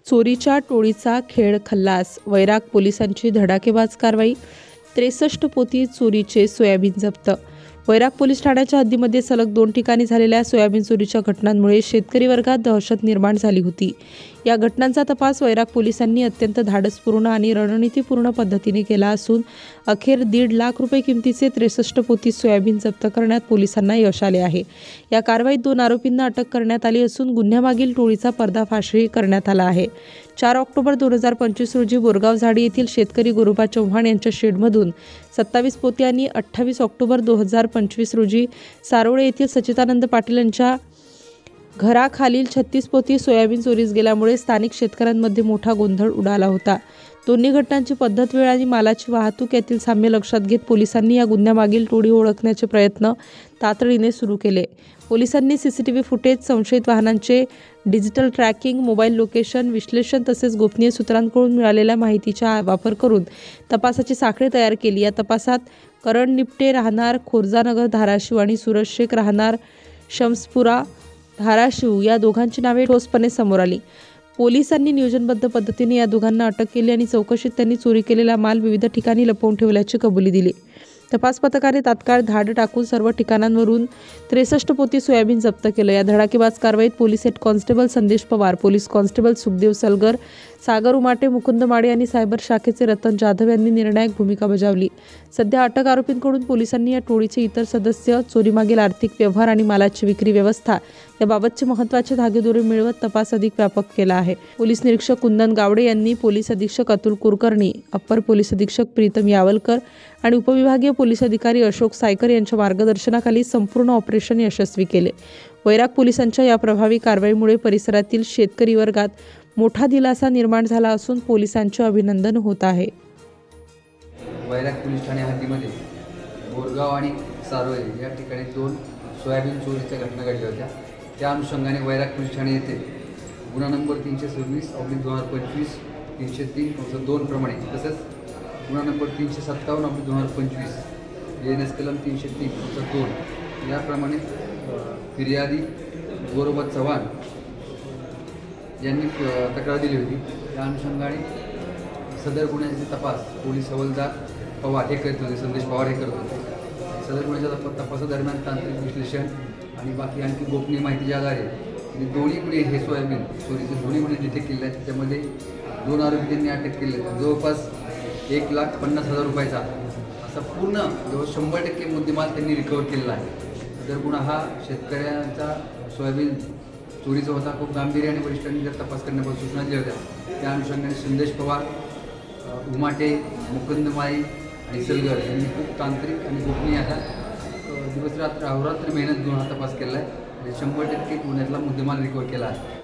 चोरीच्या टोळीचा खेळ खल्लास, वैराग पोलिसांची धडाकेबाज कारवाई, 63 पोती चोरीचे सोयाबीन जप्त। वैराग पोलीस ठाण्याच्या हद्दीमध्ये सलग 2 ठिकाणी झालेल्या सोयाबीन चोरीच्या घटनांमुळे शेतकरी वर्गात दहशत निर्माण झाली होती। या घटनांचा तपास वैराग पोलिसांनी अत्यंत धाडसपूर्ण आणि रणनीतीपूर्ण पद्धतीने केला असून अखेर 1.5 लाख रुपये किमतीचे 63 पोती सोयाबीन जप्त करण्यात पोलिसांना यश आले आहे। या कारवाईत 2 आरोपींना अटक करण्यात आली असून गुन्ह्यामागील टोळीचा पर्दाफाशही करण्यात आला आहे। 4 ऑक्टोबर 2025 रोजी बोरगाव झाडी येथील शेतकरी गुरुबा चव्हाण यांच्या शेडमधून 27 पोती आणि 28 ऑक्टोबर 2025 रोजी सारोळे येथील सच्चिदानंद पाटील यांच्या घराखालील 36 पोती सोयाबीन चोरीस गेल्यामुळे स्थानिक शेतकऱ्यांमध्ये मोठा गोंधळ उडाला होता। दोन्ही घटनांची पद्धत, वेळ आणि मालाची वाहतूक यातील साम्य लक्षात घेत पोलिसांनी या गुन्ह्यामागील टोळी ओळखण्याचे प्रयत्न तातडीने सुरू केले। पोलिसांनी सीसीटीव्ही फुटेज, संशयित वाहनांचे डिजिटल ट्रॅकिंग, मोबाईल लोकेशन विश्लेषण तसेच गोपनीय सूत्रांकडून मिळालेल्या माहितीचा वापर करून तपासाची साखळी तयार केली। या तपासात करण निपटे राहणार खोर्जानगर धाराशिव आणि सूरज शेख राहणार शम्सपुरा धाराशिव या दोघांची नावे ठोसपणे समोर आली। पोलिसांनी नियोजनबद्ध पद्धतीने या दोघांना अटक केली आणि चौकशीत त्यांनी चोरी केलेला माल विविध ठिकाणी लपवून ठेवल्याची कबुली दिली। तपास पथकाने तात्काळ धाड टाकून सर्व ठिकाणांवरून 63 पोती सोयाबीन जप्त केलं। या धडाकेबाज कारवाईत पोलीस हेड कॉन्स्टेबल संदेश पवार, पोलीस कॉन्स्टेबल सुखदेव सलगर, सागर उमाटे, मुकुंद माडे आणि सायबर शाखेचे रतन जाधव यांनी निर्णायक भूमिका बजावली। सध्या अटक आरोपींकडून पोलिसांनी या टोळीचे इतर सदस्य, चोरीमागील आर्थिक व्यवहार आणि मालाची विक्री व्यवस्था याबाबतचे महत्त्वाचे धागेदोरे मिळवत तपास अधिक व्यापक केला आहे। पोलीस निरीक्षक कुंदन गावडे यांनी पोलीस अधीक्षक अतुल कुलकर्णी, अप्पर पोलीस अधीक्षक प्रीतम यावलकर आणि उपविभागीय पोलीस अधिकारी अशोक सायकर यांच्या मार्गदर्शनाखाली संपूर्ण ऑपरेशन यशस्वी केले। वैराग पोलिसांच्या या प्रभावी कारवाईमुळे परिसरातील शेतकरी वर्गात मोठा दिलासा निर्माण झाला असून पोलिसांचे अभिनंदन होत आहे। वैराग पोलीस ठाणे हद्दीमध्ये बोरगाव आणि सारोळे या ठिकाणी 2 सोयाबीन चोरीच्या घटना घडल्या होत्या। त्या अनुषंगाने वैराग पोलीस ठाणे येथे गुन्हा नंबर 326/2025, 303/2 प्रमाणे तसेच गुन्हा नंबर 357/2025, ANS कलम 303/2 याप्रमाणे फिर्यादी गुरुबा चव्हाण यांनी तक्रार दिली होती। त्या अनुषंगाने सदर गुन्ह्याचे तपास पोलीस हवालदार पवार हे करत होते, संदेश पवार हे करत होते। सदर गुन्ह्याच्या तपासादरम्यान तांत्रिक विश्लेषण आणि बाकी आणखी गोपनीय माहितीच्या आधारे दोन्ही गुन्हे हे सोयाबीन चोरीचे दोन्ही गुन्हे डिटेक्ट केले आहेत। त्याच्यामध्ये 2 आरोपी त्यांनी अटक केले आहेत। जवळपास 1,50,000 रुपयाचा असा पूर्ण जवळ 100% मुद्देमाल त्यांनी रिकवर केलेला आहे। तर गुन्हा हा शेतकऱ्यांचा सोयाबीन चोरीचा होता। खूप गांभीर्य आणि वरिष्ठांनी जर तपास करण्याबाबत सूचना दिल्या होत्या। त्या अनुषंगाने संदेश पवार, उमाटे, मुकुंद माई आणि सलगर यांनी खूप तांत्रिक आणि गोपनीय असा दिवसरात्र अहोरात्र मेहनत घेऊन हा तपास केला आहे आणि 100% गुन्ह्यातला मुद्देमाल रिकवर केला आहे।